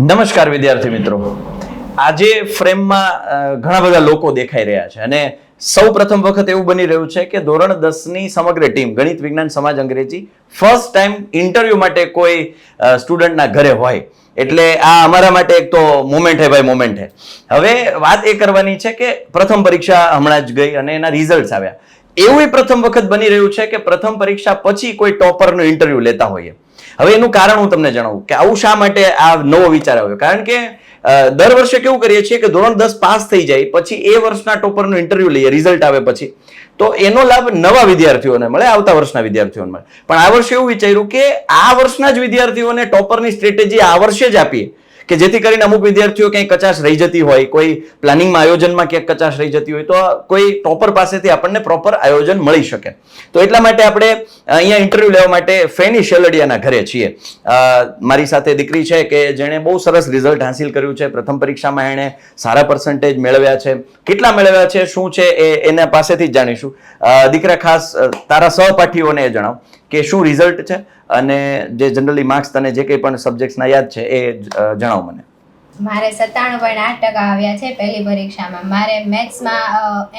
નમસ્કાર વિદ્યાર્થી મિત્રો, આજે ફ્રેમમાં ઘણા બધા લોકો દેખાઈ રહ્યા છે અને સૌ પ્રથમ વખત એવું બની રહ્યું છે કે ધોરણ 10 ની સમગ્ર ટીમ ગણિત, વિજ્ઞાન, સમાજ, અંગ્રેજી ફર્સ્ટ ટાઈમ ઇન્ટરવ્યુ માટે કોઈ સ્ટુડન્ટના ઘરે હોય એટલે આ અમારા માટે એક તો મોમેન્ટ હે ભાઈ, મોમેન્ટ હે. હવે વાત એ કરવાની છે કે પ્રથમ પરીક્ષા હમણાં જ ગઈ અને એના રિઝલ્ટ આવ્યા. એવું પ્રથમ વખત બની રહ્યું છે કે પ્રથમ પરીક્ષા પછી કોઈ ટોપરનું ઇન્ટરવ્યુ લેતા હોઈએ. હવે એનું કારણ હું તમને જણાવું કે આવું શા માટે આ નવો વિચાર આવ્યો. કારણ કે દર વર્ષે કેવું કરીએ છીએ કે ધોરણ 10 પાસ થઈ જાય પછી એ વર્ષના ટોપરનું ઇન્ટરવ્યુ લઈએ, રિઝલ્ટ આવે પછી તો એનો લાભ નવા વિદ્યાર્થીઓને મળે, આવતા વર્ષના વિદ્યાર્થીઓને મળે. પણ આ વર્ષે એવું વિચાર્યું કે આ વર્ષના જ વિદ્યાર્થીઓને ટોપરની સ્ટ્રેટેજી આ વર્ષે જ આપીએ કે જેથી કરીને અમુક વિદ્યાર્થીઓ ક્યાંય કચાશ રહી જતી હોય, કોઈ પ્લાનિંગમાં આયોજનમાં ક્યાંક કચાશ રહી જતી હોય તો કોઈ ટોપર પાસેથી આપણને પ્રોપર આયોજન મળી શકે. તો એટલા માટે આપણે અહીંયા ઇન્ટરવ્યુ લેવા માટે ફેની શેલડિયાના ઘરે છીએ. મારી સાથે દીકરી છે કે જેણે બહુ સરસ રિઝલ્ટ હાંસિલ કર્યું છે. પ્રથમ પરીક્ષામાં એણે સારા પર્સન્ટેજ મેળવ્યા છે. કેટલા મેળવ્યા છે, શું છે એ એના પાસેથી જ જાણીશું. દીકરા, ખાસ તારા સહપાઠીઓને એ જણાવ કે શું રિઝલ્ટ છે અને જે જનરલી માર્ક્સ તને જે કંઈ પણ સબ્જેક્ટ્સના યાદ છે એ જણાવ મને. મારે 97.8% આવ્યા છે પહેલી પરીક્ષામાં. મારે મેથ્સમાં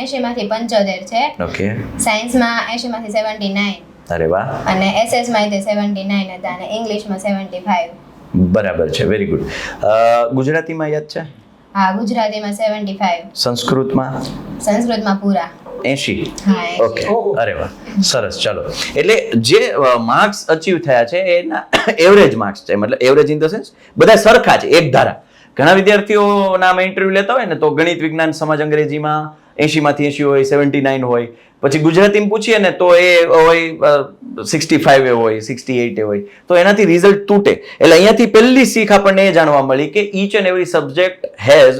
80 માંથી 75 છે. ઓકે. સાયન્સમાં 80 માંથી 79. અરે વાહ. અને એસએસ માં 79 હતા અને ઇંગ્લિશમાં 75. બરાબર છે, વેરી ગુડ. ગુજરાતીમાં યાદ છે? હા, ગુજરાતીમાં 75. સંસ્કૃતમાં પૂરા 80. ઓકે, અરે વાહ, સરસ. ચલો, એટલે જે માર્ક્સ અચીવ થયા છે એના એવરેજ માર્ક્સ છે, મતલબ એવરેજ ઇન ધ સેન્સ બધા સરખા છે, એક ધારા. ઘણા વિદ્યાર્થીઓના અમે ઇન્ટરવ્યુ લેતા હોય ને તો ગણિત, વિજ્ઞાન, સમાજ, અંગ્રેજીમાં 80 માંથી 80 હોય, 79 હોય. પછી ગુજરાતીમાં પૂછીએ ને તો એ હોય 65 હોય, 68 હોય, તો એનાથી રિઝલ્ટ તૂટે. એટલે અહીંયાથી પહેલી શીખ આપણને એ જાણવા મળી કે each and every subject has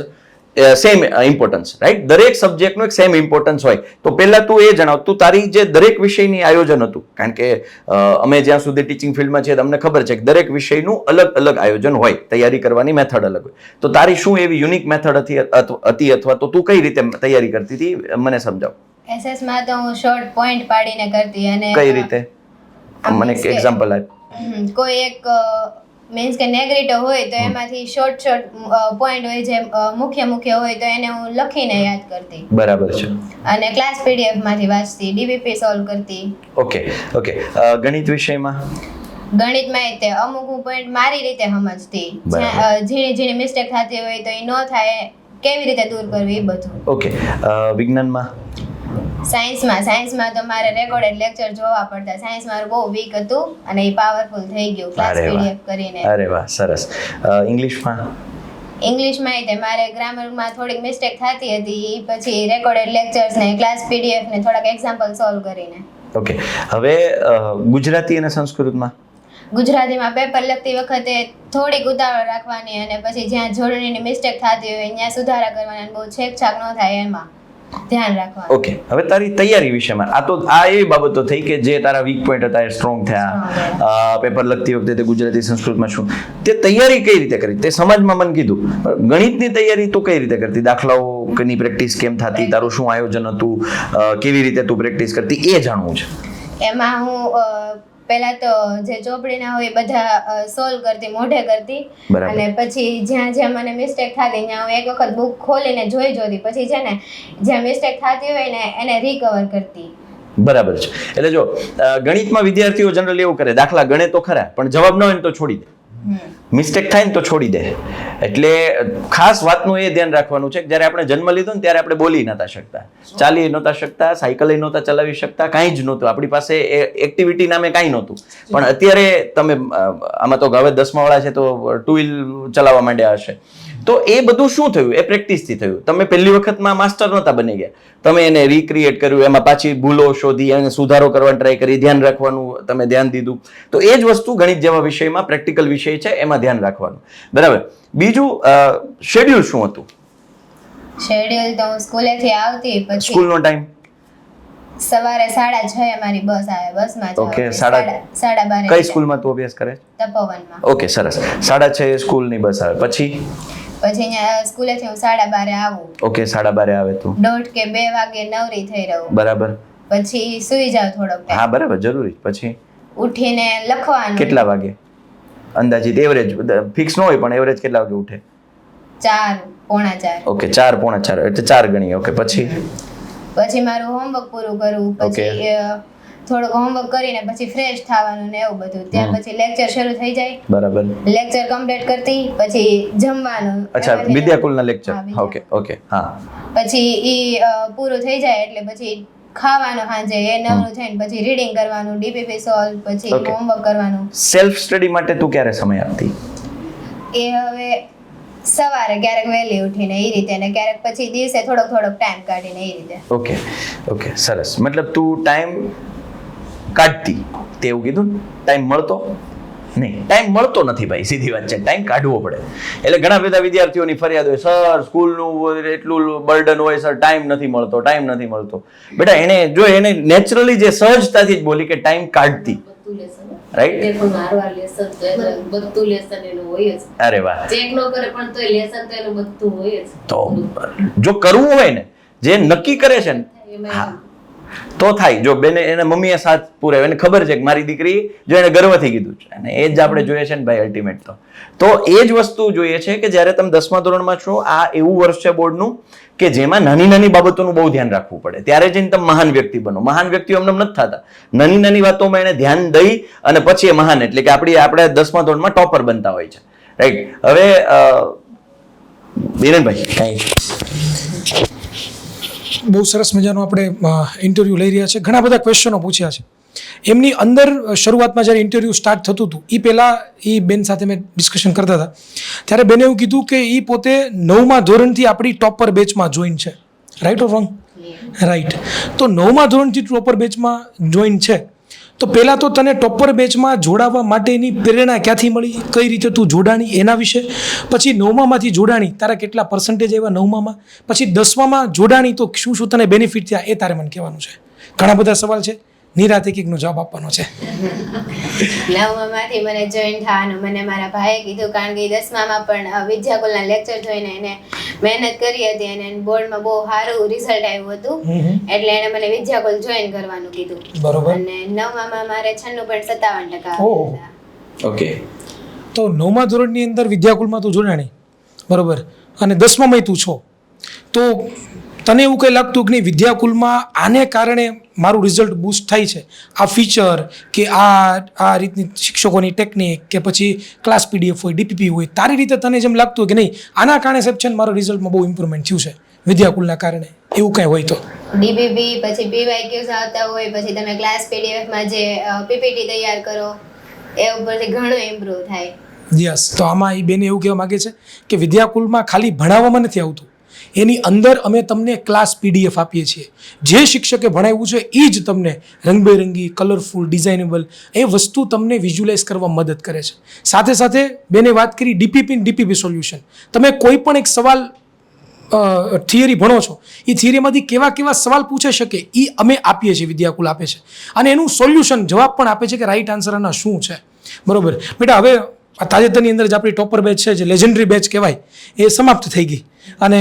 same importance, right? દરેક સબ્જેક્ટનું એક સેમ ઇમ્પોર્ટન્સ હોય. તો પહેલા તું એ જણાવ, તું તારી જે દરેક વિષયની આયોજન હતું, કારણ કે અમે જ્યાં સુધી ટીચિંગ ફિલ્ડમાં છીએ તમને ખબર છે કે દરેક વિષયનું અલગ અલગ આયોજન હોય, તૈયારી કરવાની મેથડ અલગ હોય. તો તારી શું એવી યુનિક મેથડ હતી અથવા તો તું કઈ રીતે તૈયારી કરતી હતી, મને સમજાવ. એસએસ માં તો હું શોર્ટ પોઈન્ટ પાડીને કરતી. અને કઈ રીતે, મને એક એક્ઝામ્પલ આપ. કોઈ એક મીન્સ કે નેગેટિવ હોય તો એમાંથી શોર્ટ પોઈન્ટ હોય જે મુખ્ય હોય તો એને હું લખીને યાદ કરતી. બરાબર છે. અને ક્લાસ પીડીએફ માંથી વાંચતી, ડીબીપી સોલ્વ કરતી. ઓકે. ગણિત વિષયમાં? ગણિતમાં તે અમુક હું પોઈન્ટ મારી રીતે સમજતી. ઝીણી મિસ્ટેક થતી હોય તો એ ન થાય કેવી રીતે દૂર કરવી એ બધું. ઓકે. વિજ્ઞાનમાં? સાયન્સમાં તો મારે રેકોર્ડેડ લેક્ચર જોવા પડતા. સાયન્સ મારું બહુ વીક હતું અને એ પાવરફુલ થઈ ગયું ક્લાસ પીડીએફ કરીને. અરે વાહ, સરસ. ઇંગ્લિશમાં તે મારે ગ્રામરમાં થોડીક મિસ્ટેક થતી હતી, પછી રેકોર્ડેડ લેક્ચર્સ ને ક્લાસ પીડીએફ ને થોડાક એક્ઝામ્પલ સોલ્વ કરીને. ઓકે. હવે ગુજરાતી અને સંસ્કૃતમાં? ગુજરાતીમાં પેપર લખતી વખતે થોડીક ઉતાવળ રાખવાની અને પછી જ્યાં જોડણીની મિસ્ટેક થતી હોય ત્યાં સુધારા કરવાના, બહુ છેકછાક ન થાય એમાં ધ્યાન રાખવાનું. ઓકે. હવે તારી તૈયારી વિશેમાં આ એવી બાબતો થઈ કે જે તારા વીક પોઈન્ટ હતા એ સ્ટ્રોંગ થયા. પેપર લખતી વખતે તે ગુજરાતી, સંસ્કૃતમાં શું તે તૈયારી કઈ રીતે કરી? તે સમાજમાં મને કીધું, ગણિતની તૈયારી તું કઈ રીતે કરતી? દાખલાઓની પ્રેક્ટિસ કેમ થતી? તારું શું આયોજન હતું? કેવી રીતે તું પ્રેક્ટિસ કરતી એ જાણવું છે. એમાં હું પહેલા તો જે ચોપડીના હોય બધા સોલ્વ કરતી, મોઢે કરતી. અને પછી જ્યાં મને મિસ્ટેક થતી ત્યાં હું એક વખત બુક ખોલીને જોતી. પછી છે ને જ્યાં મિસ્ટેક થતી હોય ને એને રિકવર કરતી. બરાબર છે. એટલે જો ગણિતમાં વિદ્યાર્થીઓ જનરલી એવું કરે, દાખલા ગણે તો ખરા પણ જવાબ ન હોય ને તો છોડી દે, મિસ્ટેક થાય ને તો છોડી દે. એટલે ખાસ વાતનું એ ધ્યાન રાખવાનું છે કે જ્યારે આપણે જન્મ લીધો ને ત્યારે આપણે બોલી નહોતા શકતા, ચાલી નહોતા શકતા, સાયકલ નહોતા ચલાવી શકતા, કાંઈ જ નહોતું આપણી પાસે, એક્ટિવિટી નામે કાંઈ નહોતું. પણ અત્યારે તમે આમાં તો હવે 10મા વાળા છે તો ટુ વ્હીલ ચલાવવા માંડ્યા હશે. તો એ બધું શું થયું? એ પ્રેક્ટિસથી થયું. તમે પહેલી વખતમાં માસ્ટર નહોતા બની ગયા, તમે એને રિક્રિએટ કર્યું, એમાં પાછી ભૂલો શોધી અને સુધારો કરવાની ટ્રાય કરી, ધ્યાન રાખવાનું તમે ધ્યાન દીધું. તો એ જ વસ્તુ ગણિત જેવા વિષયમાં, પ્રેક્ટિકલ વિષય છે એમાં ધ્યાન રાખવાનું. બરાબર. બીજું, શેડ્યુલ શું હતું? શેડ્યુલ તો હું સ્કૂલેથી આવતી, પછી સ્કૂલનો ટાઈમ સવારે 6:30 અમારી બસ આવે, બસમાં જાવ. ઓકે. 12:30 કઈ સ્કૂલમાં તું અભ્યાસ કરે? તપોવનમાં. ઓકે, સરસ. 6:30 સ્કૂલની બસ આવે, પછી અહીંયા સ્કૂલેથી હું 12:30 આવું. ઓકે. 12:30 આવે તું 1:30 કે 2 વાગે નવરી થઈ રહું. બરાબર. પછી સુઈ જાવ થોડોક ટાઈમ. હા, બરાબર, જરૂરી. પછી ઉઠીને લખવાનું. કેટલા વાગે? અંદાજિત એવરેજ ફિક્સ ન હોય પણ એવરેજ કેટલા વાગે ઉઠે? 4, પોણા 4. ઓકે 4, પોણા 4 એટલે 4 ગણી. ઓકે પછી મારું હોમવર્ક પૂરું કરું, પછી થોડુંક હોમવર્ક કરીને પછી ફ્રેશ થવાનું ને એવું બધું. ત્યાર પછી લેક્ચર શરૂ થઈ જાય. બરાબર. લેક્ચર કમ્પ્લીટ કરતી પછી જમવાનું. અચ્છા, વિદ્યાકુલના લેક્ચર. ઓકે હા. પછી ઈ પૂરું થઈ જાય એટલે પછી ખાવાનું સાંજે, એ નવરું થઈને પછી રીડિંગ કરવાનું, ડીપીપી સોલ્વ, પછી હોમવર્ક કરવાનું. સેલ્ફ સ્ટડી માટે તું ક્યારે સમય આપતી? એ હવે સવારે ક્યારેક વહેલી ઉઠીને એ રીતે, ને ક્યારેક પછી દિવસે થોડોક ટાઈમ કાઢીને એ રીતે. ઓકે સરસ. મતલબ તું ટાઈમ કાઢતી, તે એવું કીધું ને? ટાઈમ મળતો નહીં? ટાઈમ મળતો નથી ભાઈ, સીધી વાત છે. ટાઈમ કાઢવો પડે. એટલે ઘણા બધા વિદ્યાર્થીઓની ફરિયાદ હોય, સર સ્કૂલનું એટલું બર્ડન હોય, સર ટાઈમ નથી મળતો. બેટા એને નેચરલી જે સહજતાથી જ બોલી કે ટાઈમ કાઢતી, રાઈટ? અરે વાહ. તો જો કરવું હોય ને, જે નક્કી કરે છે ને, હા તો થાય. જો બેને એને મમ્મીએ સાથ પૂરાવ્યો, એને ખબર છે કે મારી દીકરી, જો એને ગર્વથી કીધું છે, અને એ જ આપણે જોઈએ છે ને ભાઈ અલ્ટિમેટ. તો એ જ વસ્તુ જોઈએ છે કે જ્યારે તમે 10મા ધોરણમાં છો, આ એવું વર્ષ છે બોર્ડનું કે જેમાં નાની બાબતોનું બહુ ધ્યાન રાખવું પડે. ત્યારે જઈને તમે મહાન વ્યક્તિ બનો. મહાન વ્યક્તિઓ એમને નથી થતા. નાની વાતોમાં એને ધ્યાન દઈ અને પછી એ મહાન, એટલે કે આપણે 10મા ધોરણમાં ટોપર બનતા હોય છે, રાઈટ? હવે બીરેનભાઈ કઈ બહુ સરસ મજાનો આપણે ઇન્ટરવ્યૂ લઈ રહ્યા છે. ઘણા બધા ક્વેશ્ચનો પૂછ્યા છે. એમની અંદર શરૂઆતમાં જ્યારે ઇન્ટરવ્યૂ સ્ટાર્ટ થતું હતું એ પહેલાં એ બેન સાથે મેં ડિસ્કશન કરતા હતા, ત્યારે બેને એવું કીધું કે એ પોતે 9મા ધોરણથી આપણી ટોપર બેચમાં જોઈન છે. Right or wrong? રાઈટ. તો 9મા ધોરણથી ટોપર બેચમાં જોઈન છે, તો પહેલાં તો તને ટોપર બેચમાં જોડાવા માટેની પ્રેરણા ક્યાંથી મળી, કઈ રીતે તું જોડાણી એના વિશે, પછી 9મામાંથી જોડાણી, તારા કેટલા પર્સન્ટેજ આવ્યા 9મામાં, પછી 10મામાં જોડાણી તો શું તને બેનિફિટ થયા, એ તારે મને કહેવાનું છે. ઘણા બધા સવાલ છે, નિરાતે એકનો જવાબ આપવાનો છે. 9મામાંથી મને જોઈન થવાનું મને મારા ભાઈએ કીધું, કારણ કે 10મામાં પણ વિદ્યાકુલના લેક્ચર જોઈને એને મહેનત કરી હતી અને બોર્ડમાં બહુ સારું રિઝલ્ટ આવ્યું હતું, એટલે એને મને વિદ્યાકુલ જોઈન કરવાનું કીધું. બરોબર. અને 9મામાં મારે 96.57% આવ્યા. ઓકે. તો 9મા ધોરણની અંદર વિદ્યાકુલમાં તું જોડાણી, બરોબર, અને 10મામાં તું છો, તો તને એવું કંઈ લાગતું કે નહીં વિદ્યાકુલમાં આને કારણે મારું રિઝલ્ટ બૂસ્ટ થાય છે, આ ફીચર કે આ રીતની શિક્ષકોની ટેકનિક કે પછી ક્લાસ પીડીએફ હોય, ડીપીપી હોય, તારી રીતે તને જેમ લાગતું કે નહીં આના કારણે સાહેબ છે ને મારા રિઝલ્ટમાં બહુ ઇમ્પ્રુવમેન્ટ થયું છે વિદ્યાકુલના કારણે, એવું કંઈ હોય તો? ડીપીપી, પછી પીવાયક્યુઝ આવતા હોય, પછી તમે ક્લાસ પીડીએફમાં જે પીપીટી તૈયાર કરો એ ઉપરથી ઘણું ઇમ્પ્રૂવ થાય. યસ. તો આમાં એ બેન એવું કહેવા માગે છે કે વિદ્યાકુલમાં ખાલી ભણાવવામાં નથી આવતું, એની અંદર અમે તમને ક્લાસ પીડીએફ આપીએ છીએ. જે શિક્ષકે ભણાવ્યું છે એ જ તમને રંગબેરંગી, કલરફુલ, ડિઝાઇનેબલ એ વસ્તુ તમને વિઝ્યુલાઇઝ કરવા મદદ કરે છે. સાથે સાથે બેને વાત કરી ડીપીપી સોલ્યુશન. તમે કોઈ પણ એક સવાલ થિયરી ભણો છો, એ થિયરીમાંથી કેવા સવાલ પૂછાઈ શકે એ અમે આપીએ છીએ, વિદ્યાકુલ આપે છે, અને એનું સોલ્યુશન જવાબ પણ આપે છે કે રાઈટ આન્સર આના શું છે. બરોબર બેટા, હવે તાજેતરની અંદર જ આપણી ટોપર બેચ છે, જે લેજેન્ડરી બેચ કહેવાય, એ સમાપ્ત થઈ ગઈ, અને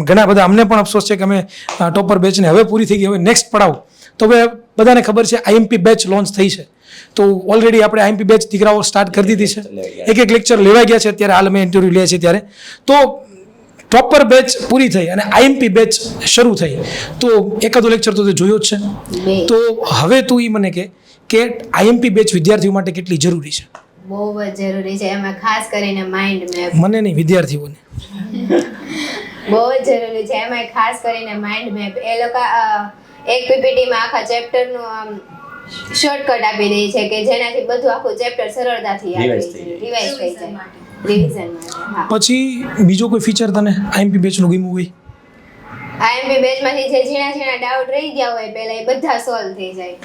ઘણા બધા અમને પણ અફસોસ છે કે અમે ટોપર બેચને હવે પૂરી થઈ ગઈ, હવે નેક્સ્ટ પડાવ. તો હવે બધાને ખબર છે આઈએમપી બેચ લોન્ચ થઈ છે, તો ઓલરેડી આપણે આઈએમપી બેચ દીકરાઓ સ્ટાર્ટ કરી દીધી છે, એક લેક્ચર લેવાઈ ગયા છે અત્યારે, હાલ અમે ઇન્ટરવ્યૂ લે છે ત્યારે. તો ટોપર બેચ પૂરી થઈ અને આઈએમપી બેચ શરૂ થઈ, તો એકાદો લેક્ચર તો જોયો જ છે. તો હવે તું એ મને કે આઈએમપી બેચ વિદ્યાર્થીઓ માટે કેટલી જરૂરી છે? બહુ જ જરૂરી છે, એમાં ખાસ કરીને માઇન્ડ મેપ. મને નહીં, વિદ્યાર્થીઓને બહુ જ જરૂરી છે, એમાં ખાસ કરીને માઇન્ડ મેપ. એ લોકો એક પીપીટીમાં આખા ચેપ્ટરનું શોર્ટકટ આપી દે છે કે જેનાથી બધું આખું ચેપ્ટર સરળતાથી રિવાઇઝ થઈ જાય. રિવિઝન માટે. હા. પછી બીજો કોઈ ફીચર તને આઈએમપી બેચનું ગમ્યું હોય? આઈએમપી બેચમાંથી જે ઝીણા ડાઉટ રહી ગયા હોય પહેલા, એ બધા સોલ્વ થઈ જાય.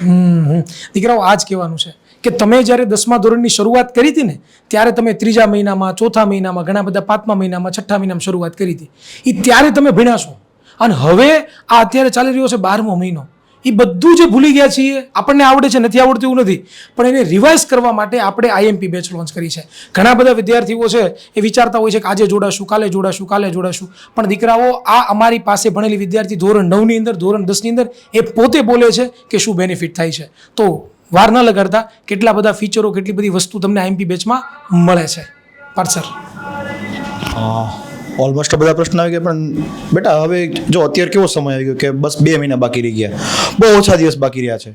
દીકરાઓ આ જ કહેવાનું છે કે તમે જ્યારે 10મા ધોરણની શરૂઆત કરી હતી ને, ત્યારે તમે 3જા મહિનામાં, 4થા મહિનામાં, ઘણા બધા 5મા મહિનામાં, 6ઠ્ઠા મહિનામાં શરૂઆત કરી હતી, એ ત્યારે તમે ભણ્યા છો, અને હવે આ અત્યારે ચાલી રહ્યો છે 12મો મહિનો, એ બધું જે ભૂલી ગયા છીએ, આપણને આવડે છે, નથી આવડતું એવું નથી, પણ એને રિવાઇઝ કરવા માટે આપણે આઈએમપી બેચ લોન્ચ કરી છે. ઘણા બધા વિદ્યાર્થીઓ છે એ વિચારતા હોય છે કે આજે જોડાશું, કાલે જોડાશું, પણ દીકરાઓ આ અમારી પાસે ભણેલી વિદ્યાર્થી ધોરણ 9ની અંદર, ધોરણ 10ની અંદર એ પોતે બોલે છે કે શું બેનિફિટ થાય છે. તો વાર ન લગાડતા કેટલા બધા ફીચરો કેટલી બધી વસ્તુ તમને આઈએમપી બેચમાં મળે છે પાર્થ સર? ઓલમોસ્ટ બધા પ્રશ્ન આવી ગયા, પણ બેટા હવે જો અત્યારે કેવો સમય આવી ગયો કે બસ 2 મહિના બાકી રહી ગયા, બહુ ઓછા દિવસ બાકી રહ્યા છે.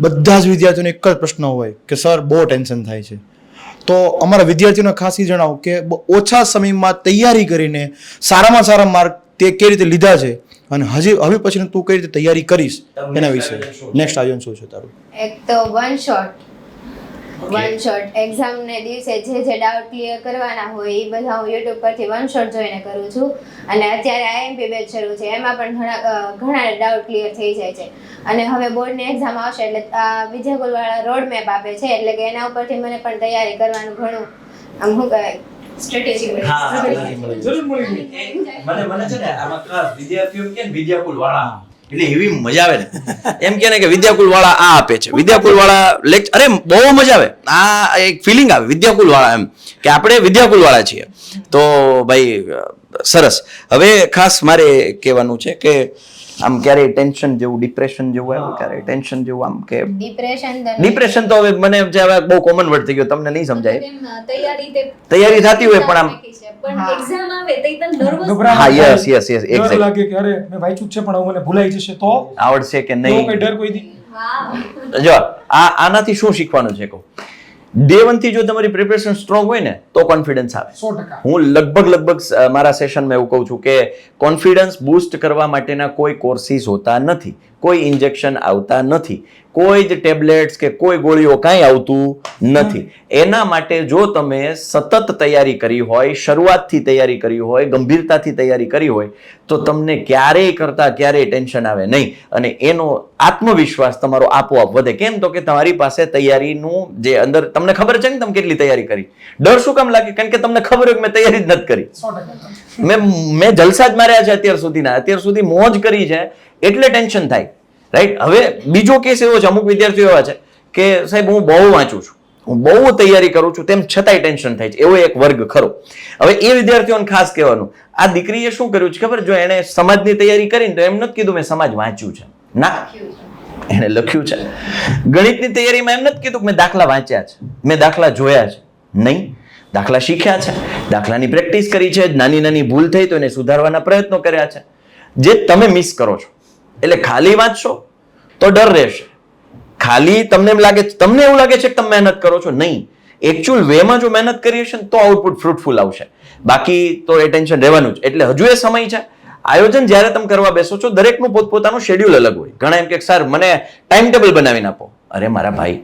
બધા જ વિદ્યાર્થીઓને એક જ પ્રશ્ન હોય કે સર બહુ ટેન્શન થાય છે. તો અમારા વિદ્યાર્થીઓને ખાસ એ જણાવો કે ઓછા સમયમાં તૈયારી કરીને સારામાં સારા માર્ક તે કઈ રીતે લીધા છે અને હવે પછી તું કઈ રીતે તૈયારી કરીશ એના વિશે નેક્સ્ટ આયોજન શું છે તારું? એક તો વન શોટ એક્ઝામને દિવસે જે ડાઉટ ક્લિયર કરવાના હોય એ બધા હું યુટ્યુબ પરથી વન શોટ જોઈને કરું છું. અને અત્યારે આઈએમપી બેચ શરૂ છે, એમાં પણ ઘણા ડાઉટ ક્લિયર થઈ જાય છે. અને હવે બોર્ડની એક્ઝામ આવશે એટલે વિદ્યાકુલવાળા રોડ મેપ આપે છે, એટલે કે એના ઉપરથી મને પણ તૈયારી કરવાનું ઘણું આમ શું કહેવાય સ્ટ્રેટેજી મને છે ને આમાં ખાસ વિદ્યાર્થીઓ કે વિદ્યાકુલ વાળા એટલે એવી મજા આવે ને એમ કે ને કે વિદ્યાકુલ વાળા આ આપે છે, વિદ્યાકુલ વાળા લેક્ચર, અરે બહુ મજા આવે, આ એક ફિલિંગ આવે વિદ્યાકુલ વાળા એમ કે આપણે વિદ્યાકુલ વાળા છીએ. તો ભાઈ સરસ. હવે ખાસ મારે કહેવાનું છે કે આમ ક્યારે ટેન્શન જેવું ડિપ્રેશન જેવું આવ્યું, ક્યારે ટેન્શન જેવું આમ કે ડિપ્રેશન તો હવે મને હવે બહુ કોમન વર્ડ થઈ ગયો, તમને નહીં સમજાય. તૈયારી થતી હોય પણ આમ હા યસ એક્ઝેક્ટ લાગે કે અરે મેં વાંચ્યું છે પણ મને ભૂલાઈ જશે તો આવડશે કે નહીં, કઈ ડર કોઈ દી. જો આનાથી શું શીખવાનું છે કહું, ડે 1 થી જો તમારી પ્રિપેરેશન સ્ટ્રોંગ હોય ને તો કોન્ફિડન્સ આવે. 100%. હું લગભગ મારા સેશનમાં એવું કહું છું કે કોન્ફિડન્સ બૂસ્ટ કરવા માટેના કોઈ કોર્સિસ હોતા નથી, કોઈ ઇન્જેક્શન આવતા નથી, કોઈ જ ટેબ્લેટ્સ કે કોઈ ગોળીઓ કાંઈ આવતું નથી. એના માટે જો તમે સતત તૈયારી કરી હોય, શરૂઆતથી તૈયારી કરી હોય, ગંભીરતાથી તૈયારી કરી હોય તો તમને ક્યારેય ટેન્શન આવે નહીં અને એનો આત્મવિશ્વાસ તમારો આપોઆપ વધે. કેમ તો કે તમારી પાસે તૈયારીનું જે અંદર તમને ખબર છે ને તમે કેટલી તૈયારી કરી. ડર શું કામ લાગે? કારણ કે તમને ખબર હોય કે મેં તૈયારી જ નથી કરી, મેં જલસા જ માર્યા છે અત્યાર સુધી મોજ કરી છે એટલે ટેન્શન થાય, રાઈટ? હવે બીજો કેસ એવો છે, અમુક વિદ્યાર્થીઓ એવા છે કે સાહેબ હું બહુ વાંચું છું, હું બહુ તૈયારી કરું છું, તેમ છતાંય ટેન્શન થાય છે, એવો એક વર્ગ ખરો. હવે એ વિદ્યાર્થીઓને ખાસ કહેવાનું, આ દીકરીએ શું કર્યું છે ખબર? જો એણે સમાજની તૈયારી કરીને તો એમ નથી કીધું મેં સમાજ વાંચ્યું છે, ના, એને લખ્યું છે. ગણિતની તૈયારીમાં એમ નથી કીધું કે મેં દાખલા વાંચ્યા છે, મેં દાખલા જોયા છે, નહીં, દાખલા શીખ્યા છે, દાખલાની પ્રેક્ટિસ કરી છે, નાની નાની ભૂલ થઈ તો એને સુધારવાના પ્રયત્નો કર્યા છે. જે તમે મિસ કરો છો એટલે ખાલી વાંચશો તો ડર રહેશે, ખાલી તમને એવું લાગે છે કે તમે મહેનત કરો છો, નહીં, એકચ્યુઅલ વેમાં જો મહેનત કરીએ છે તો આઉટપુટ ફ્રૂટફુલ આવશે, બાકી તો એ ટેન્શન રહેવાનું જ. એટલે હજુ એ સમય છે. આયોજન જ્યારે તમે કરવા બેસો છો દરેકનું પોતપોતાનું શેડ્યુલ અલગ હોય. ઘણા એમ કે સર મને ટાઈમ ટેબલ બનાવીને આપો. અરે મારા ભાઈ,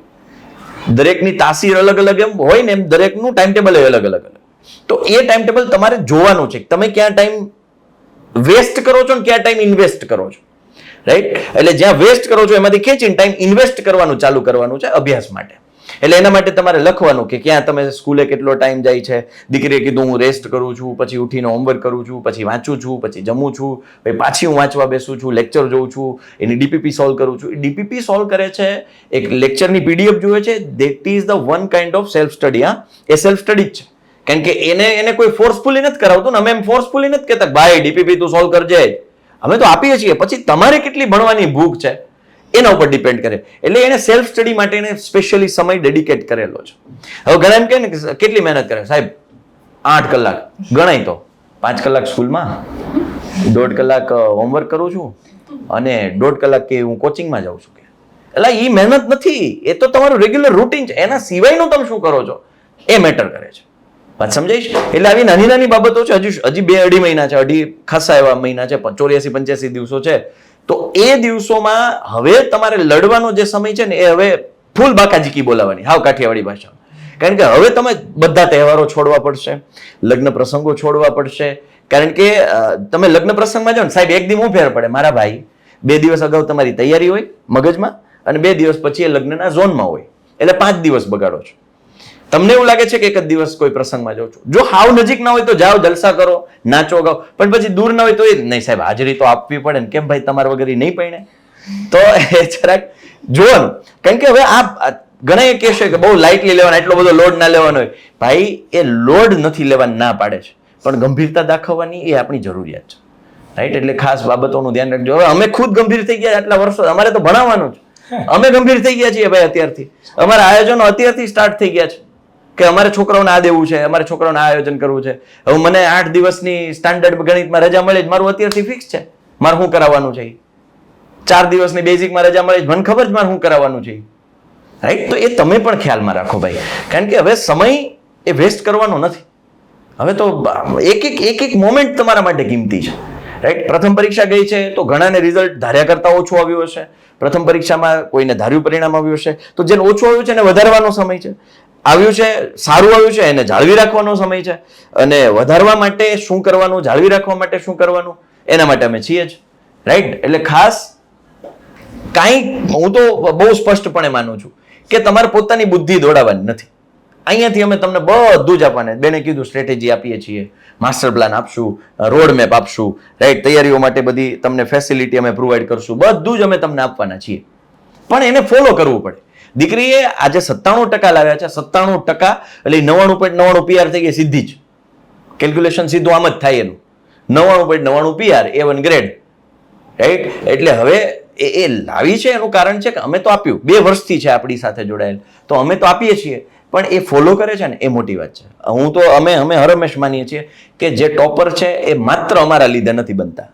દરેકની તાસીર અલગ અલગ એમ હોય ને એમ દરેકનું ટાઈમ ટેબલ અલગ અલગ. તો એ ટાઈમ ટેબલ તમારે જોવાનું છે તમે ક્યાં ટાઈમ વેસ્ટ કરો છો ને ક્યાં ટાઈમ ઇન્વેસ્ટ કરો છો, રાઈટ? એટલે જ્યાં વેસ્ટ કરો છો એમાંથી ખેંચીને ટાઈમ ઇન્વેસ્ટ કરવાનું ચાલુ કરવાનું છે અભ્યાસ માટે. એટલે એના માટે તમારે લખવાનું કે ક્યાં તમે સ્કૂલે કેટલો ટાઈમ જાય છે. દીકરીએ કીધું હું રેસ્ટ કરું છું, પછી ઉઠીને હોમવર્ક કરું છું, પછી વાંચું છું, પછી જમું છું, પછી પાછી હું વાંચવા બેસું છું, લેક્ચર જોઉં છું, એની ડીપીપી સોલ્વ કરું છું. ડીપીપી સોલ્વ કરે છે, એક લેક્ચરની પીડીએફ જોવે છે, that is the one kind of self study. હા, એ સેલ્ફ સ્ટડી જ છે, કારણ કે એને કોઈ ફોર્સફુલી નથી કરાવતું ને અમે એમ ફોર્સફુલી નથી કહેતા ભાઈ ડીપીપી તું સોલ્વ કરજે, અમે તો આપીએ છીએ. પછી તમારે કેટલી ભણવાની ભૂખ છે એના ઉપર ડિપેન્ડ કરે. એટલે એને સેલ્ફ સ્ટડી માટે એને સ્પેશિયલી સમય ડેડિકેટ કરેલો છે. હવે ઘણા એમ કહે ને કેટલી મહેનત કરે સાહેબ, 8 કલાક ગણાય તો 5 કલાક સ્કૂલમાં, 1.5 કલાક હોમવર્ક કરું છું અને 1.5 કલાક કે હું કોચિંગમાં જાઉં છું. એટલે એ મહેનત નથી, એ તો તમારું રેગ્યુલર રૂટીન છે. એના સિવાયનું તમે શું કરો છો એ મેટર કરે છે. વાત સમજાઈશ? એટલે આવી નાની નાની બાબતો છે. હજી 2-2.5 મહિના છે, ખાસા એવા મહિના છે, 84-85 દિવસો છે. તો એ દિવસોમાં હવે તમારે લડવાનો જે સમય છે ને એ હવે ફૂલ બાકાજીકી બોલાવાની, હાવ કાઠિયાવાડી ભાષા. કારણ કે હવે તમે બધા તહેવારો છોડવા પડશે, લગ્ન પ્રસંગો છોડવા પડશે. કારણ કે તમે લગ્ન પ્રસંગમાં જાઓ ને સાહેબ, એક દી હું ફેર પડે મારા ભાઈ, 2 દિવસ અગાઉ તમારી તૈયારી હોય મગજમાં અને 2 દિવસ પછી એ લગ્નના ઝોનમાં હોય, એટલે 5 દિવસ બગાડો છો. તમને એવું લાગે છે કે એક જ દિવસ કોઈ પ્રસંગમાં જાઉં છું. જો હાવ નજીક ના હોય તો જાઓ, જલસા કરો, નાચો ગાઓ, પણ પછી દૂર ના હોય તો એ નહીં સાહેબ હાજરી તો આપવી પડે ને, કેમ ભાઈ તમારા વગર નહીં પડે? તો એ જરાક જોવાનું. કારણ કે હવે આ ઘણા એ કહેશે કે બહુ લાઇટલી લેવાનો, એટલો બધો લોડ ના લેવાનો હોય. ભાઈ એ લોડ નથી લેવાની ના પાડે છે, પણ ગંભીરતા દાખવવાની એ આપણી જરૂરિયાત છે, રાઈટ? એટલે ખાસ બાબતોનું ધ્યાન રાખજો. હવે અમે ખુદ ગંભીર થઈ ગયા આટલા વર્ષો, અમારે તો ભણાવવાનું છે. અમે ગંભીર થઈ ગયા છીએ ભાઈ અત્યારથી. અમારા આયોજનો અત્યારથી સ્ટાર્ટ થઈ ગયા છે કે અમારે છોકરાઓને આ દેવું છે, અમારે છોકરાઓને આ આયોજન કરવું છે. હવે મને 8 દિવસની સ્ટાન્ડર્ડ ગણિતમાં રજા મળી મારું અત્યારથી ફિક્સ છે મારે શું કરાવવાનું છે. 4 દિવસની બેઝિકમાં રજા મળી મને ખબર છે મારે શું કરાવવાનું છે. રાઈટ? તો એ તમે પણ ખ્યાલમાં રાખો ભાઈ, કારણ કે હવે સમય એ વેસ્ટ કરવાનો નથી. હવે તો એક મોમેન્ટ તમારા માટે કિંમતી છે. રાઈટ? પ્રથમ પરીક્ષા ગઈ છે તો ઘણાને રિઝલ્ટ ધાર્યા કરતા ઓછું આવ્યું હશે. પ્રથમ પરીક્ષામાં કોઈને ધાર્યું પરિણામ આવ્યું હશે, તો જેને ઓછું આવ્યું છે એને વધારવાનો સમય છે. આવ્યું છે સારું આવ્યું છે એને જાળવી રાખવાનો સમય છે. અને વધારવા માટે શું કરવાનું, જાળવી રાખવા માટે શું કરવાનું, એના માટે અમે છીએ જ. રાઈટ? એટલે ખાસ હું તો બહુ સ્પષ્ટપણે માનું છું કે તમારે પોતાની બુદ્ધિ દોડાવવાની નથી. અહીંયાથી અમે તમને બધું જ આપવાના. બેને કીધું સ્ટ્રેટેજી આપીએ છીએ, માસ્ટર પ્લાન આપશું, રોડ મેપ આપશું, રાઈટ? તૈયારીઓ માટે બધી તમને ફેસિલિટી અમે પ્રોવાઈડ કરશું, બધું જ અમે તમને આપવાના છીએ. પણ એને ફોલો કરવું પડે. દીકરીએ આજે 97% લાવ્યા છે. 97% એટલે 99.99 PR થઈ ગઈ સીધી જ. કેલ્ક્યુલેશન સીધું આમ જ થાય એનું. 99.99 PR A1 ગ્રેડ. રાઈટ? એટલે હવે એ લાવી છે એનું કારણ છે કે અમે તો આપ્યું, 2 વર્ષથી છે આપણી સાથે જોડાયેલ, તો અમે તો આપીએ છીએ. પણ એ ફોલો કરે છે ને એ મોટી વાત છે. હું તો અમે હરમેશ માનીએ છીએ કે જે ટોપર છે એ માત્ર અમારા લીધે નથી બનતા.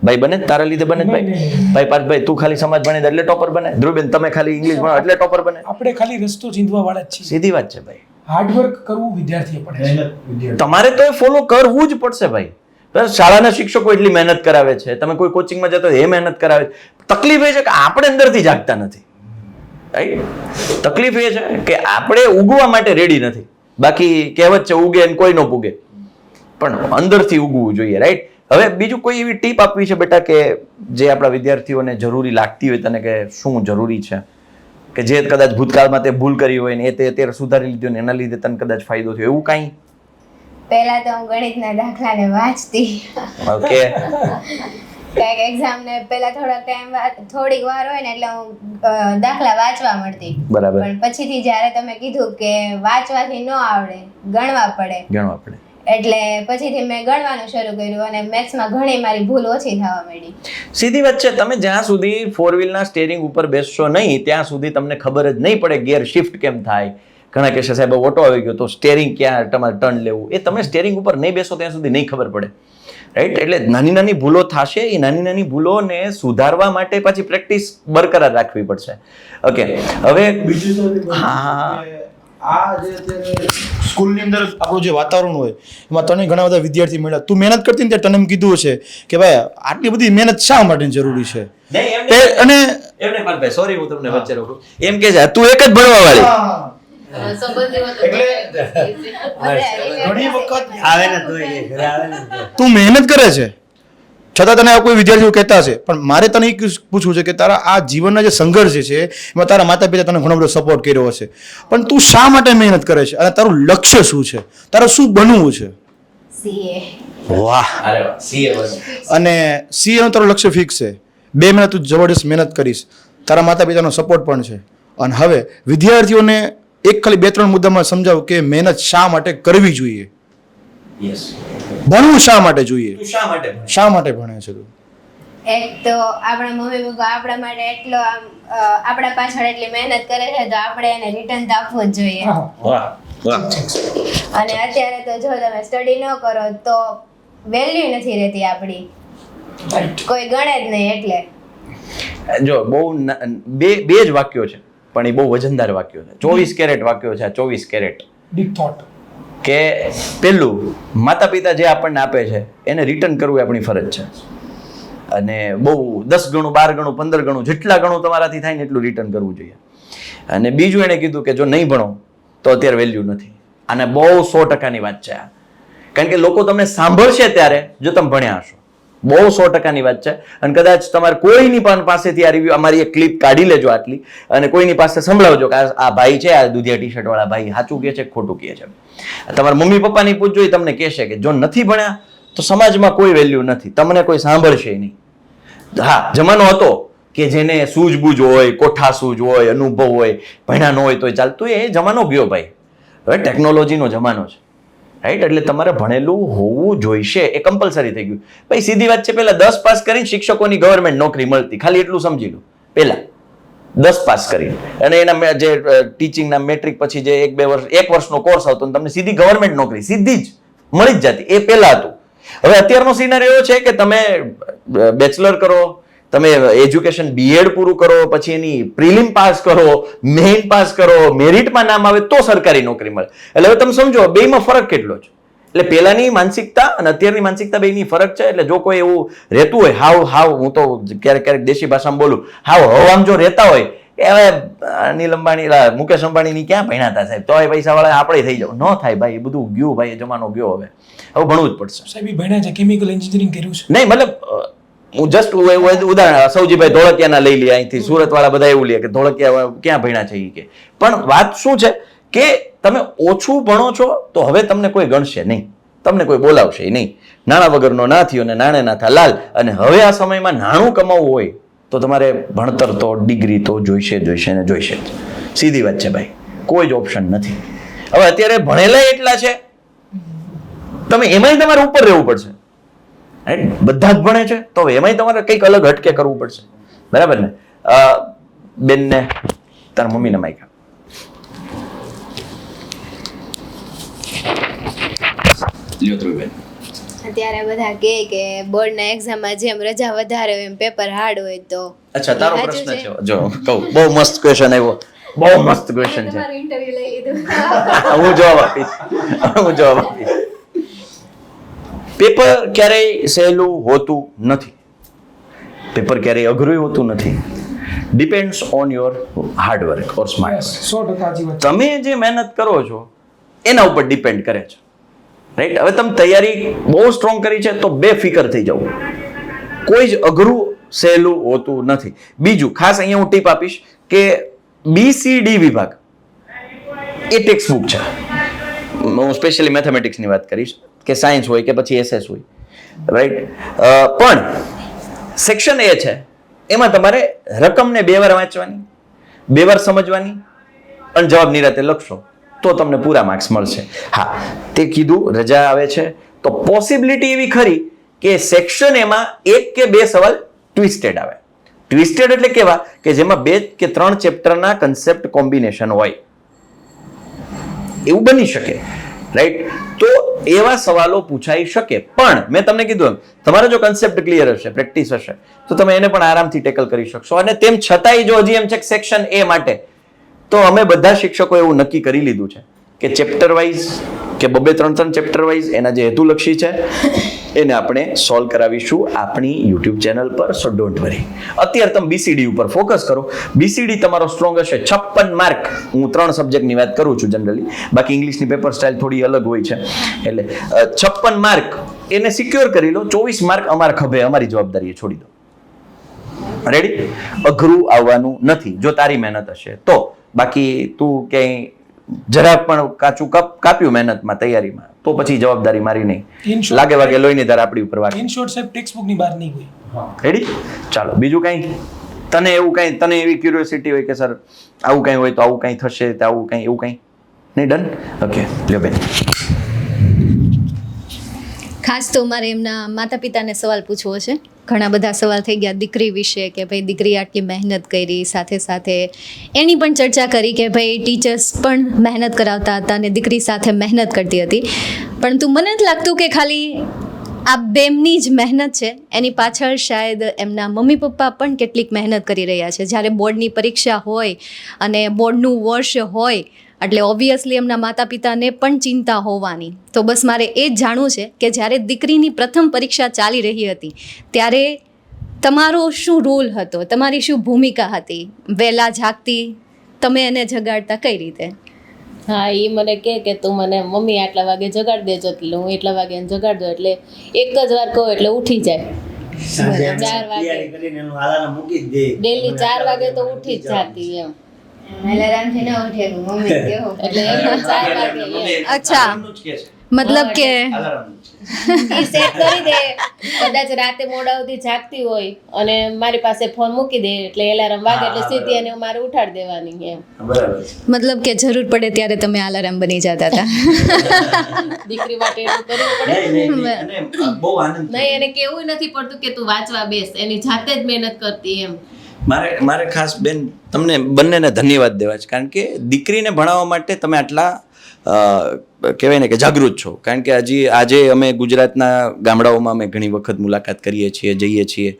ભાઈ બને તારા લીધે બને ભાઈ પાર્થભાઈ તું ખાલી સમાજ ભણે એટલે ટોપર બને, ધ્રુવબેન તમે ખાલી ઇંગ્લિશ ભણો એટલે ટોપર બને. આપણે ખાલી રસ્તો ચીંધવા વાળા જ છીએ. સીધી વાત છે ભાઈ. હાર્ડવર્ક કરવું વિદ્યાર્થીએ પડે છે. તમારે તો એ ફોલો કરવું જ પડશે ભાઈ. શાળાના શિક્ષકો એટલી મહેનત કરાવે છે, તમે કોઈ કોચિંગમાં જતો એ મહેનત કરાવે. તકલીફ એ છે કે આપણે અંદરથી જાગતા નથી. તકલીફ એ છે કે આપણે ઉગવા માટે રેડી નથી. બાકી કહેવત છે ઉગે ને કોઈ ન પૂગે, પણ અંદરથી ઉગવું જોઈએ. રાઈટ? હવે બીજું કોઈ એવી ટીપ આપવી છે બેટા કે જે આપણા વિદ્યાર્થીઓને જરૂરી લાગતી હોય તને, કે શું જરૂરી છે કે જે કદાચ ભૂતકાળમાં તે ભૂલ કરી હોય ને એ તે અત્યારે સુધારી લીધું ને એના લીધે તને કદાચ ફાયદો થયો, એવું કાંઈ? પહેલા તો હું ગણિતના દાખલાને વાંચતી. ઓકે. કંઈક એક્ઝામને પહેલા થોડીક વાર હોય ને એટલે હું દાખલા વાંચવા મળતી. બરાબર. પણ પછીથી જ્યારે તમે કીધું કે વાંચવાથી ન આવડે, ગણવા પડે, એટલે પછીથી મેં ગણવાનું શરૂ કર્યું અને મેથ્સમાં ઘણી મારી ભૂલ ઓછી થવા માંડી. સીધી વાત છે. તમે જ્યાં સુધી 4 વ્હીલના સ્ટેરિંગ ઉપર બેસશો નહીં ત્યાં સુધી તમને ખબર જ નહીં પડે ગિયર શિફ્ટ કેમ થાય. ઘણા કહેશે સાહેબ ઓટો આવી ગયો તો સ્ટેરિંગ ક્યાં તમારે ટર્ન લેવું, એ તમે સ્ટેરિંગ ઉપર નહીં બેસો ત્યાં સુધી નહીં ખબર પડે. રાઈટ? એટલે નાની નાની ભૂલો થશે, એ નાની નાની ભૂલોને સુધારવા માટે પાછી પ્રેક્ટિસ બરકરાર રાખવી પડશે. ઓકે. હવે આ જે અત્યારે સ્કૂલની અંદર આપણું જે વાતાવરણ હોય એમાં તને ઘણા બધા વિદ્યાર્થી મળ્યા. તું મહેનત કરતી ને તને એમ કીધું છે કે ભાઈ આટલી બધી મહેનત શા માટે જરૂરી છે? અને એમને ભાઈ સોરી હું તમને વચ્ચે રોકું, એમ કે છે તું એક જ ભણવા વાળી. ઘણી વખત તું મહેનત કરે છે છતાં તને કોઈ વિદ્યાર્થીઓ કહેતા છે, પણ મારે તને એ પૂછવું છે કે તારા આ જીવનના જે સંઘર્ષ છે એમાં તારા માતા પિતા તને ઘણો બધો સપોર્ટ કર્યો હશે, પણ તું શા માટે મહેનત કરે છે અને તારું લક્ષ્ય શું છે, તારે શું બનવું છે? CA. વાહ. અરે વાહ, CA. અને CA નું તારું લક્ષ્ય ફિક્સ છે. 2 મહિના તું જબરદસ્ત મહેનત કરીશ, તારા માતા પિતાનો સપોર્ટ પણ છે. અને હવે વિદ્યાર્થીઓને એક ખાલી 2-3 મુદ્દામાં સમજાવ કે મહેનત શા માટે કરવી જોઈએ, ભણવું શા માટે જોઈએ, શા માટે ભણે છે તું? એક તો આપણા મમ્મી પપ્પા આપણા માટે એટલો આપણા પાછળ એટલી મહેનત કરે છે તો આપણે એને રિટર્ન તો આપવું જ જોઈએ. અને અત્યારે તો જો તમે સ્ટડી ન કરો તો વેલ્યુ નથી રહેતી આપણી, કોઈ ગણે જ નહીં. એટલે જો બહુ બે જ વાક્યો છે પણ એ બહુ વજનદાર વાક્યો છે. 24 કેરેટ વાક્યો છે. 24 કેરેટ ડીપ થોટ કે પેલું માતા પિતા જે આપણને આપે છે એને રિટર્ન કરવું આપણી ફરજ છે. અને બહુ 10 ગણું 12 ગણું 15 ગણું જેટલા ગણું તમારાથી થાય ને એટલું રિટર્ન કરવું જોઈએ. અને બીજું એને કીધું કે જો નહીં ભણો તો અત્યારે વેલ્યુ નથી. અને બહુ 100%ની વાત છે આ, કારણ કે લોકો તમને સાંભળશે ત્યારે જો તમે ભણ્યા હશો. બહુ 100%ની વાત છે. અને કદાચ તમારે કોઈની પણ પાસેથી આ રિવ્યુ અમારી એક ક્લિપ કાઢી લેજો આટલી અને કોઈની પાસે સંભળાવજો કે આ ભાઈ છે, આ દુધિયા ટી શર્ટ વાળા ભાઈ સાચું કહે છે ખોટું કહે છે. તમારા મમ્મી પપ્પાની પૂછજો, એ તમને કહેશે કે જો નથી ભણ્યા તો સમાજમાં કોઈ વેલ્યુ નથી, તમને કોઈ સાંભળશે નહીં. હા, જમાનો હતો કે જેને સૂઝબૂઝ હોય, કોઠાસૂઝ હોય, અનુભવ હોય, ભણ્યા ન હોય તોય ચાલતું, એ જમાનો ગયો ભાઈ. હવે ટેકનોલોજીનો જમાનો છે. રાઈટ? એટલે તમારે ભણેલું હોવું જોઈશે, એ કમ્પલસરી થઈ ગયું. ભાઈ સીધી વાત છે, પહેલા 10 પાસ કરીને શિક્ષકોની ગવર્મેન્ટ નોકરી મળતી, ખાલી એટલું સમજી લો પહેલા. 10 પાસ કરી અને એના જે ટીચિંગના મેટ્રિક પછી જે 1 વર્ષનો કોર્સ આવતો તમને સીધી ગવર્મેન્ટ નોકરી સીધી જ મળી જ જતી. એ પહેલા હતું. હવે અત્યારનો સિનારીઓ છે કે તમે બેચલર કરો, તમે એજ્યુકેશન બીએડ પૂરું કરો, પછી એની પ્રિલિમ પાસ કરો, મેઇન પાસ કરો, મેરિટમાં નામ આવે તો સરકારી નોકરી મળે. એટલે હવે તમે સમજો બેમાં ફરક કેટલો છે. એટલે પહેલાની માનસિકતા અને અત્યારની માનસિકતા બેની ફરક છે. એટલે જો કોઈ એવું રહેતું હોય હાવ હું તો ક્યારેક દેશી ભાષામાં બોલું, આમ જો રહેતા હોય કે હવે અનિલ અંબાણી મુકેશ અંબાણીની ક્યાં ભણ્યા હતા સાહેબ, તો પૈસા વાળા આપણે થઈ જાવ, ન થાય ભાઈ. એ બધું ગયું ભાઈ, જમાનો ગયો. હવે ભણવું જ પડશે. સાહેબ એ ભણ્યા છે, કેમિકલ એન્જિનિયરિંગ કર્યું છે. નહીં મતલબ હું જસ્ટ ઉદાહરણ સૌજીભાઈ ધોળકિયાના લઈ લે, અહીંથી સુરત વાળા બધા એવું લે કે ધોળકિયા ક્યાં ભણ્યા છે એ કે. પણ વાત શું છે કે તમે ઓછું ભણો છો તો હવે તમને કોઈ ગણશે નહીં, તમને કોઈ બોલાવશે નહીં. નાણાં વગરનો ના થયો ને નાણે ના થા લાલ. અને હવે આ સમયમાં નાણું કમાવવું હોય તો તમારે ભણતર તો ડિગ્રી તો જોઈશે ને જોઈશે. સીધી વાત છે ભાઈ, કોઈ જ ઓપ્શન નથી. હવે અત્યારે ભણેલા એટલા છે, તમે એમાંય તમારે ઉપર રહેવું પડશે. બધા જ ભણે છે તો એમાંય તમારે કંઈક અલગ હટકે કરવું પડશે. બરાબર ને? બેનને તાર મમ્મીને માયકા અત્યારે બધા કહે કે બોર્ડના એક્ઝામમાં જેમ રજા વધારે હોય એમ પેપર હાર્ડ હોય તો. અચ્છા, તારો પ્રશ્ન છે. જો કહું, બહુ મસ્ત ક્વેશ્ચન આવ્યો, બહુ મસ્ત ક્વેશ્ચન છે. ઇન્ટરવ્યુ લઈ લીધું. હું જવાબ આપીશ. પેપર ક્યારેય સહેલું હોતું નથી, પેપર ક્યારેય અઘરું હોતું નથી. Depends on your hard work or smart. 100% સાચી વાત. તમે જે મહેનત કરો છો એના ઉપર ડિપેન્ડ કરે છે. રાઈટ? હવે તમે તૈયારી બહુ સ્ટ્રોંગ કરી છે તો બેફિકર થઈ જાવ. કોઈ જ અઘરું સહેલું હોતું નથી. બીજું ખાસ અહીંયા હું ટીપ આપીશ કે BCD વિભાગ એ ટેક્સ્ટ બુક છે. હું સ્પેશિયલી મેથેમેટિક્સની વાત કરીશ કે સાયન્સ હોય કે પછી SS હોય. રાઈટ? પણ સેક્શન એ છે એમાં તમારે રકમને 2 વાર વાંચવાની, 2 વાર સમજવાની અને જવાબ નિરાતે લખશો તો તમને પૂરા માર્ક્સ મળશે. હા, તે કીધું રજા આવે છે તો પોસિબિલિટી એવી ખરી કે સેક્શન એમાં 1 કે 2 સવાલ ટ્વિસ્ટેડ આવે. ટ્વિસ્ટેડ એટલે કેવા કે જેમાં 2 કે 3 ચેપ્ટરના કન્સેપ્ટ કોમ્બિનેશન હોય, એવું બની શકે. રાઈટ? તો એવા સવાલો પૂછાઈ શકે. પણ મેં તમને કીધું એમ તમારો જો કન્સેપ્ટ ક્લિયર હશે, પ્રેક્ટિસ હશે તો તમે એને પણ આરામથી ટેકલ કરી શકશો. અને તેમ છતાંય જો હજી એમ છે સેક્શન A માટે તો અમે બધા શિક્ષકો એવું નક્કી કરી લીધું છે કે ચેપ્ટર વાઇઝ કે 2-3 ચેપ્ટર વાઇઝ એના જે હેતુલક્ષી છે એને આપણે સોલ્વ કરાવીશું આપણી યુટ્યુબ ચેનલ પર. સો ડોન્ટ વરી. અત્યારે તમે BCD ઉપર ફોકસ કરો. BCD તમારો સ્ટ્રોંગ હશે. 56 માર્ક, હું 3 સબ્જેક્ટની વાત કરું છું જનરલી, બાકી ઇંગ્લિશની પેપર સ્ટાઇલ થોડી અલગ હોય છે. એટલે 56 માર્ક એને સિક્યોર કરી લો. 24 માર્ક અમારા ખભે, અમારી જવાબદારીએ છોડી દો. રેડી? અઘરું આવવાનું નથી જો તારી મહેનત હશે તો. બાકી તું ક્યાંય જરાક પણ કાચું કાપ્યું મહેનતમાં, તૈયારીમાં, તો પછી જવાબદારી મારી નહીં. લાગે વાગે લોહીની ધાર આપણી ઉપર વાગે. ઇન શોર્ટ સાહેબ ટેક્સ્ટ બુક ની બહાર નહીં હોય. રેડી? ચાલો, બીજું કંઈ તને એવી ક્યુરિયોસિટી હોય કે સર આવું કંઈ હોય તો આવું કંઈ થશે, તો આવું કંઈ એવું કંઈ નહીં? ડન? ઓકે, લ્યો બેન. ખાસ તો મારે એમના માતા પિતાને સવાલ પૂછવો છે. ઘણા બધા સવાલ થઈ ગયા દીકરી વિશે કે ભાઈ દીકરી આટલી મહેનત કરી, સાથે સાથે એની પણ ચર્ચા કરી કે ભાઈ ટીચર્સ પણ મહેનત કરાવતા હતા અને દીકરી સાથે મહેનત કરતી હતી. પરંતુ મને નથી લાગતું કે ખાલી આ બેમની જ મહેનત છે, એની પાછળ શાયદ એમના મમ્મી પપ્પા પણ કેટલીક મહેનત કરી રહ્યા છે. જ્યારે બોર્ડની પરીક્ષા હોય અને બોર્ડનું વર્ષ હોય એટલે ઓબ્વિયસલી એમના માતા પિતાને પણ ચિંતા હોવાની. તો બસ મારે એ જ જાણવું છે કે જ્યારે દીકરીની પ્રથમ પરીક્ષા ચાલી રહી હતી ત્યારે તમારો શું રોલ હતો, તમારી શું ભૂમિકા હતી? વહેલા જાગતી, તમે એને જગાડતા કઈ રીતે? હા, એ મને કે તું મને મમ્મી આટલા વાગે જગાડ દેજો, એટલે હું એટલા વાગે એને જગાડ દો, એટલે એક જ વાર કહું એટલે ઉઠી જાય. 4 વાગે ડેલી 4 વાગે તો ઉઠી જ જાતી એમ. અલાર્મથી ન ઉઠે મમ્મી કેવું એટલે એમ 4 વાગે. અચ્છા, મતલબ કે ઈ સેટ કરી દે. કદાચ રાતે મોડા સુધી જાગતી હોય અને મારી પાસે ફોન મૂકી દે એટલે એલાર્મ વાગે એટલે સીધી એને મારે ઉઠાડી દેવાની એમ. મતલબ કે જરૂર પડે ત્યારે તમે અલાર્મ બની જતા હતા. દીકરી માટે એવું કરવું પડે. બહુ આનંદ. નહીં, એને કેવું નથી પડતું કે તું વાંચવા બેસ, એની જાતે જ મહેનત કરતી એમ. મારે ખાસ બેન તમને બંનેને ધન્યવાદ દેવા છે, કારણ કે દીકરીને ભણાવવા માટે તમે આટલા કહેવાય ને કે જાગૃત છો. કારણ કે હજી આજે અમે ગુજરાતના ગામડાઓમાં અમે ઘણી વખત મુલાકાત કરીએ છીએ, જઈએ છીએ,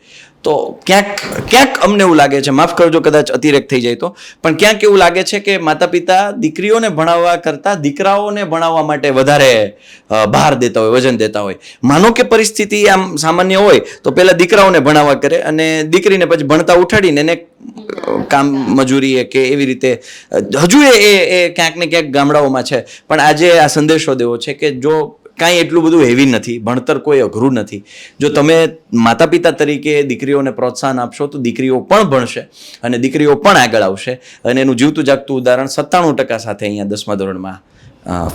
તો ક્યાંક અમને એવું લાગે છે, માફ કરજો કદાચ અતિરેક થઈ જાય તો, પણ ક્યાંક એવું લાગે છે કે માતા પિતા દીકરીઓને ભણાવવા કરતાં દીકરાઓને ભણાવવા માટે વધારે ભાર દેતા હોય, વજન દેતા હોય. માનો કે પરિસ્થિતિ આમ સામાન્ય હોય તો પહેલાં દીકરાઓને ભણાવવા કરે અને દીકરીને પછી ભણતા ઉઠાડીને એને કામ મજૂરીએ કે એવી રીતે હજુ એ ક્યાંક ને ક્યાંક ગામડાઓમાં છે. પણ આજે આ સંદેશો દેવો છે કે જો કાંઈ એટલું બધું હેવી નથી, ભણતર કોઈ અઘરું નથી. જો તમે માતા પિતા તરીકે દીકરીઓને પ્રોત્સાહન આપશો તો દીકરીઓ પણ ભણશે અને દીકરીઓ પણ આગળ આવશે. અને એનું જીવતું જાગતું ઉદાહરણ 97% સાથે અહીંયા 10મા ધોરણમાં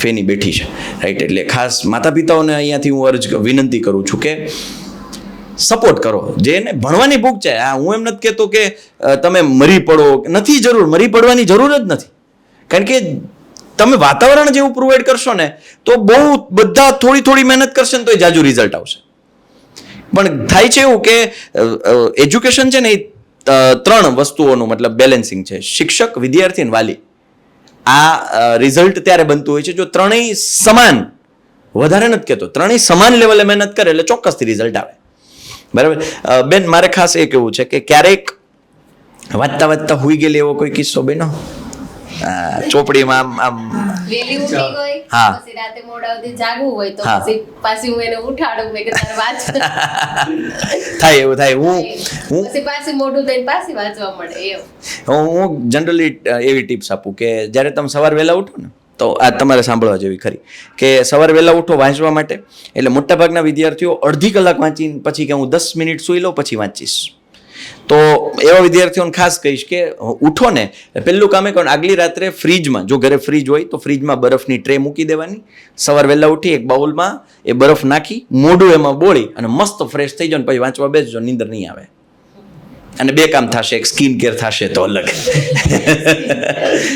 ફેની બેઠી છે, રાઈટ. એટલે ખાસ માતા પિતાઓને અહીંયાથી હું વિનંતી કરું છું કે સપોર્ટ કરો. જેને ભણવાની ભૂખ છે, હું એમ નથી કહેતો કે તમે મરી પડો, નથી જરૂર, મરી પડવાની જરૂર જ નથી. કારણ કે તમે વાતાવરણ જેવું પ્રોવાઈડ કરશો ને તો બહુ બધા થોડી મહેનત કરશે ને તો એ જાજુ રિઝલ્ટ આવશે. પણ થાય છે એવું કે એજ્યુકેશન છે ને એ 3 વસ્તુઓનું મતલબ બેલેન્સિંગ છે: શિક્ષક, વિદ્યાર્થી અને વાલી. આ રિઝલ્ટ ત્યારે બનતું હોય છે જો ત્રણેય સમાન, વધારે નથી કહેતો, ત્રણેય સમાન લેવલે મહેનત કરે એટલે ચોક્કસથી રિઝલ્ટ આવે. બરાબર બેન, મારે ખાસ એ કહેવું છે કે ક્યારેક વાંચતા હુઈ ગયેલી એવો કોઈ કિસ્સો બન્યો ચોપડીમાં આમ વેલી ઉઠી ગઈ, હા. પછી રાતે મોડા સુધી જાગવું હોય તો હા. પછી પાછી હું એને ઉઠાડું, મેં કે તારે વાંચ. થાય એવું થાય. હું પછી પાછી મોઢું થઈને પાછી વાંચવા મળે એવું. હું જનરલી એવી ટિપ્સ આપું કે જ્યારે તમે સવાર વહેલા ઉઠો ને તો આ તમારે સાંભળવા જેવી ખરી કે સવાર વહેલા ઉઠો વાંચવા માટે, એટલે મોટાભાગના વિદ્યાર્થીઓ અડધી કલાક વાંચીને પછી કે હું 10 મિનિટ સૂઈ લઉં પછી વાંચીશ. તો એવા વિદ્યાર્થીઓને ખાસ કહીશ કે ઉઠો ને પહેલું કામ એ કરો, આગલી રાત્રે ફ્રીજમાં, જો ઘરે ફ્રીજ હોય તો ફ્રીજમાં બરફની ટ્રે મૂકી દેવાની. સવાર વહેલા ઉઠી એક બાઉલમાં એ બરફ નાખી મોઢું એમાં બોળી અને મસ્ત ફ્રેશ થઈ જાવ ને પછી વાંચવા બેસજો, નીંદર નહીં આવે. અને 2 કામ થશે, એક સ્કિન કેર થશે તો અલગ,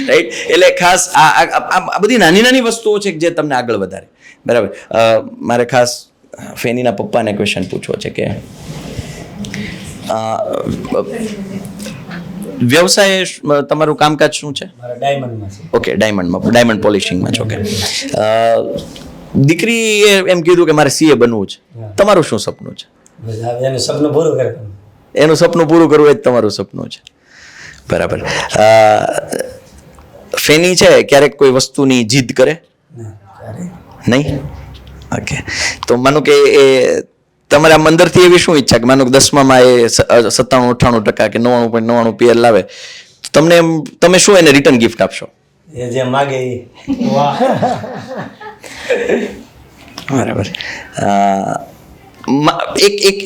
રાઈટ. એટલે ખાસ આ બધી નાની વસ્તુઓ છે જે તમને આગળ વધારે. બરાબર. મારે ખાસ ફેનીના પપ્પાને ક્વેશ્ચન પૂછવો છે કે વ્યવસાય તમારું કામકાજ શું છે? ઓકે, ડાયમંડ પોલિશિંગમાં છો. ઓકે. દીકરીએ એમ કીધું કે મારે સીએ બનવું છે, તમારું શું સપનું છે? એનું સપનું પૂરું કરવાનું. એનું સપનું પૂરું કરવું એ જ તમારું સપનું છે. બરાબર. ફેની છે ક્યારેક કોઈ વસ્તુની જીદ કરે? નહીં. ઓકે. તો માનો કે એ તમારા અંદરથી એવી શું ઈચ્છા કે માનો કે 10માં એ 97-98% કે 99.99 પીએલ લાવે, તમને તમે શું એને રિટર્ન ગિફ્ટ આપશો? એ જે માગે એ. બરાબર.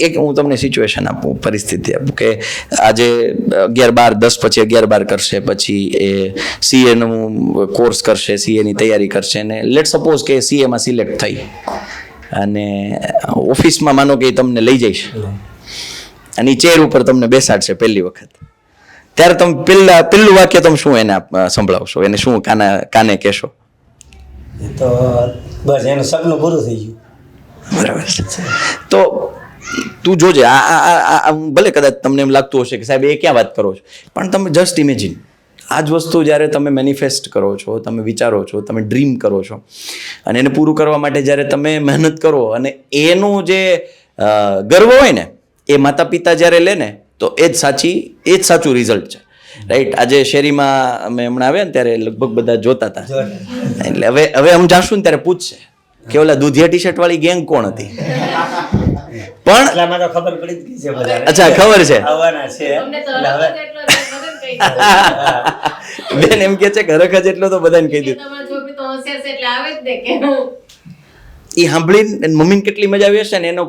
એક હું તમને સિચ્યુએશન આપું, પરિસ્થિતિ આપું કે આજે 11-12, 10 પછી 11-12 કરશે, પછી એ સીએનું કોર્સ કરશે, સીએની તૈયારી કરશે ને લેટ સપોઝ કે સીએમાં સિલેક્ટ થઈ અને ઓફિસમાં માનો કે તમને લઈ જઈશ અને ચેર ઉપર તમને બેસાડશે પહેલી વખત, ત્યારે તમે પહેલું વાક્ય તમે શું એને સંભળાવશો? એને શું કાને કહેશો? એ તો બસ એનું સપનું પૂરું થઈ ગયું. બરાબર છે. તો તું જોજે, આ ભલે કદાચ તમને એમ લાગતું હશે કે સાહેબ એ ક્યાં વાત કરો છો, પણ તમે જસ્ટ ઇમેજિન આ જ વસ્તુ જ્યારે તમે મેનિફેસ્ટ કરો છો, તમે વિચારો છો, તમે ડ્રીમ કરો છો અને એને પૂરું કરવા માટે જ્યારે તમે મહેનત કરો અને એનું જે ગર્વ હોય ને એ માતા પિતા જ્યારે લે ને તો એ જ સાચું રિઝલ્ટ છે, રાઈટ. આજે શેરીમાં અમે હમણાં આવ્યા ને ત્યારે લગભગ બધા જોતા હતા, એટલે હવે અમે જાશું ને ત્યારે પૂછશે કે ઓલા દૂધિયા ટી શર્ટ વાળી ગેંગ કોણ હતી? પણ એટલામાં તો ખબર પડી જ ગઈ છે બધાને. અચ્છા, ખબર છે. આવવાના છે. અમને તો એટલે હવે એટલો બધાને કહી દીધું. બેન એમ કે છે કે હરખ જ એટલો તો બધાને કહી દીધું. તમારા છોકરી તો હોશિયાર છે એટલે આવે જ ને કે એ સાંભળીને મમ્મીને કેટલી મજા આવી હશે ને એનો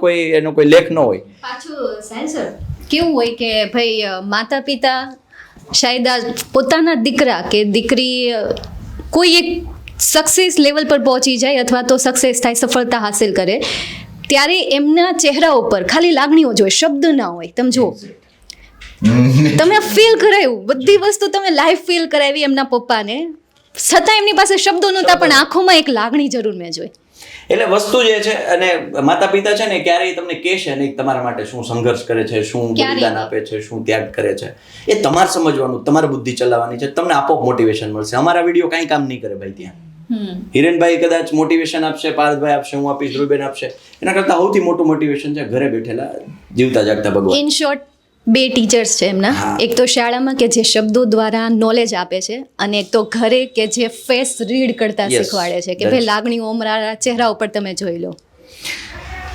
કોઈ લેખ ન હોય. પાછું સેન્સર કેવું હોય કે ભાઈ માતા પિતા શાયદ આ પોતાના દીકરા કે દીકરી કોઈ એક સક્સેસ લેવલ પર પહોંચી જાય અથવા તો સક્સેસ થાય, સફળતા હાસિલ કરે, ત્યારે એમના ચહેરા ઉપર ખાલી લાગણીઓ જ હોય, શબ્દ ના હોય. તમે જુઓ, તમે ફીલ કરાવ્યું, બધી વસ્તુ તમે લાઈવ ફીલ કરાવી એમના પપ્પાને, છતાં એમની પાસે શબ્દો નહોતા પણ આંખોમાં એક લાગણી જરૂર મેં જોઈ. એટલે વસ્તુ જે છે, અને માતા પિતા છે ને ક્યારેય તમને કહેશે નહીં તમારા માટે શું સંઘર્ષ કરે છે, શું બલિદાન આપે છે, શું ત્યાગ કરે છે. એ તમારે સમજવાનું, તમારે બુદ્ધિ ચલાવવાની છે, તમને આપોઆપ મોટિવેશન મળશે. અમારા વિડીયો કાંઈ કામ નહીં કરે ભાઈ ત્યાં. હિરેનભાઈ કદાચ મોટિવેશન આપશે, પાર્થભાઈ આપશે, હું આપીશ, ધ્રુવબેન આપશે. એના કરતાં સૌથી મોટું મોટિવેશન છે ઘરે બેઠેલા જીવતા જાગતા ભગવાન. ઇન શોર્ટ 2 ટીચર્સ છે એમના. એક તો શાળામાં કે જે શબ્દો દ્વારા નોલેજ આપે છે, અને એક તો ઘરે કે જે ફેસ રીડ કરતા શીખવાડે છે કે ભાઈ લાગણીઓ અમારા ચહેરા ઉપર તમે જોઈ લો.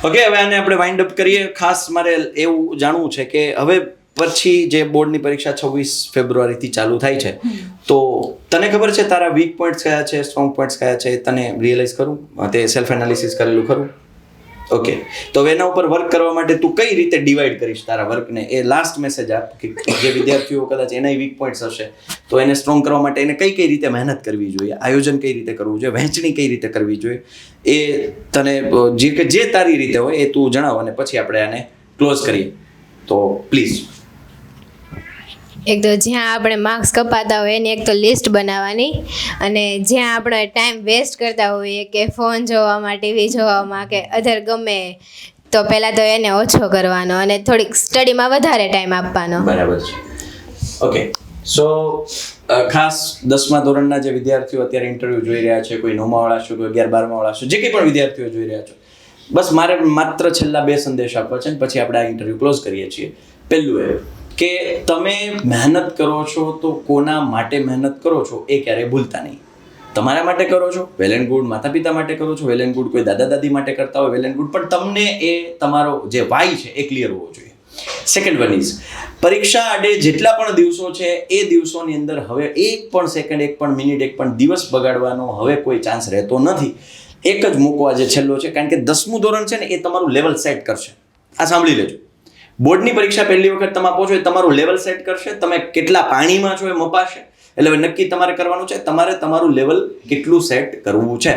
ઓકે, હવે આને આપણે વાઇન્ડ અપ કરીએ. ખાસ મારે એવું જાણવું છે કે હવે પછી જે બોર્ડની પરીક્ષા 26 ફેબ્રુઆરીથી ચાલુ થાય છે, તો તને ખબર છે તારા વીક પોઈન્ટ્સ કયા છે, સ્ટ્રોંગ પોઈન્ટ્સ કયા છે, તને રિયલાઇઝ કરું, તે સેલ્ફ એનાલિસિસ કરેલું ખરું? ઓકે, તો હવે એના ઉપર વર્ક કરવા માટે તું કઈ રીતે ડિવાઈડ કરીશ તારા વર્કને? એ લાસ્ટ મેસેજ આપ કે જે વિદ્યાર્થીઓ કદાચ એના વીક પોઈન્ટ્સ હશે, તો એને સ્ટ્રોંગ કરવા માટે એને કઈ કઈ રીતે મહેનત કરવી જોઈએ, આયોજન કઈ રીતે કરવું જોઈએ, વહેંચણી કઈ રીતે કરવી જોઈએ, એ તને જે તારી રીતે હોય એ તું જણાવ, અને પછી આપણે આને ક્લોઝ કરીએ. તો પ્લીઝ. એક તો જ્યાં આપણે માર્ક્સ કપાતા હોય એની એક તો લિસ્ટ બનાવવાની, અને જ્યાં આપણે ટાઈમ વેસ્ટ કરતા હોઈએ કે ફોન જોવામાં, ટીવી જોવામાં કે અધર ગમે, તો પહેલાં તો એને ઓછો કરવાનો અને થોડીક સ્ટડીમાં વધારે ટાઈમ આપવાનો. બરાબર છે. ઓકે, સો ખાસ 10મા ધોરણના જે વિદ્યાર્થીઓ અત્યારે ઇન્ટરવ્યૂ જોઈ રહ્યા છે, કોઈ 9મા વાળા છે, કોઈ 11-12મા વાળા છે, જે કંઈ પણ વિદ્યાર્થીઓ જોઈ રહ્યા છો, બસ મારે માત્ર છેલ્લા 2 સંદેશ આપવા છે, પછી આપણે આ ઇન્ટરવ્યૂ ક્લોઝ કરીએ છીએ. પહેલું એ કે તમે મહેનત કરો છો તો કોના માટે મહેનત કરો છો એ ક્યારેય ભૂલતા નહીં. તમારા માટે કરો છો, વેલ એન્ડ ગુડ. માતા પિતા માટે કરો છો, વેલ એન્ડ ગુડ. કોઈ દાદા દાદી માટે કરતા હોય, વેલ એન્ડ ગુડ. પણ તમને એ તમારો જે વાય છે એ ક્લિયર હોવો જોઈએ. સેકન્ડ વન ઇઝ, પરીક્ષા આડે જેટલા પણ દિવસો છે એ દિવસોની અંદર હવે એક પણ સેકન્ડ, એક પણ મિનિટ, એક પણ દિવસ બગાડવાનો હવે કોઈ ચાન્સ રહેતો નથી. એક જ મોકો આજે છેલ્લો છે, કારણ કે 10મું ધોરણ છે ને એ તમારું લેવલ સેટ કરશે. આ સાંભળી લેજો. બોર્ડની પરીક્ષા પહેલી વખત તમે આપો છો એ તમારું લેવલ સેટ કરશે. તમે કેટલા પાણીમાં છો એ મપાશે. એટલે હવે નક્કી તમારે કરવાનું છે, તમારે તમારું લેવલ કેટલું સેટ કરવું છે.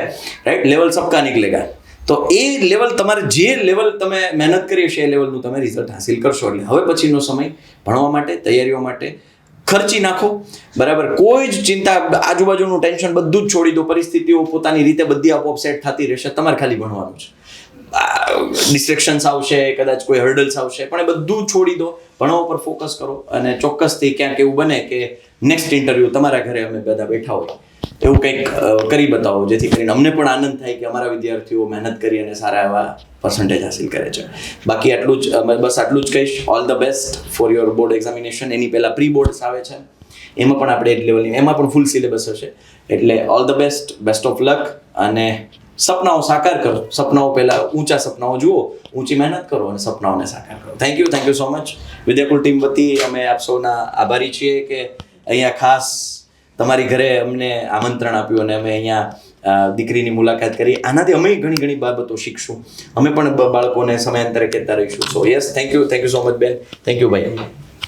રાઈટ? લેવલ સબકા નિકલેગા. તો એ લેવલ તમારે જે લેવલ તમે મહેનત કરી હશે એ લેવલનું તમે રિઝલ્ટ હાસિલ કરશો. એટલે હવે પછીનો સમય ભણવા માટે, તૈયારીઓ માટે ખર્ચી નાખો. બરાબર? કોઈ જ ચિંતા, આજુબાજુનું ટેન્શન બધું જ છોડી દો. પરિસ્થિતિઓ પોતાની રીતે બધી આપોઆપ સેટ થતી રહેશે. તમારે ખાલી ભણવાનું છે. ડિસ્ટ્રેક્શન્સ આવશે, કદાચ કોઈ હર્ડલ્સ આવશે, પણ એ બધું છોડી દો, ભણવા પર ફોકસ કરો. અને ચોક્કસથી ક્યાંક એવું બને કે નેક્સ્ટ ઇન્ટરવ્યૂ તમારા ઘરે અમે બધા બેઠા હોય એવું કંઈક કરી બતાવો, જેથી કરીને અમને પણ આનંદ થાય કે અમારા વિદ્યાર્થીઓ મહેનત કરી અને સારા એવા પર્સન્ટેજ હાસિલ કરે છે. બાકી આટલું જ, બસ આટલું જ કહીશ. All the best for your board examination. એની પહેલાં પ્રી બોર્ડ્સ આવે છે, એમાં પણ આપણે એક લેવલની, એમાં પણ ફૂલ સિલેબસ હશે. એટલે all the best, best of luck. અને સપનાઓ સાકાર કરો. સપનાઓ પહેલા ઊંચા સપનાઓ જુઓ, ઊંચી મહેનત કરો અને સપનાઓને સાકાર કરો. Thank you so much. Vidyakul team વતી અમે આપ સૌના આભારી છીએ કે અહીંયા ખાસ તમારી ઘરે અમને આમંત્રણ આપ્યું અને અમે અહીંયા દીકરીની મુલાકાત કરી. આનાથી અમે ઘણી બાબતો શીખશું. અમે પણ બાળકોને સમયાંતરે કહેતા રહીશું. સો yes, thank you so much બેન. થેન્ક યુ ભાઈ.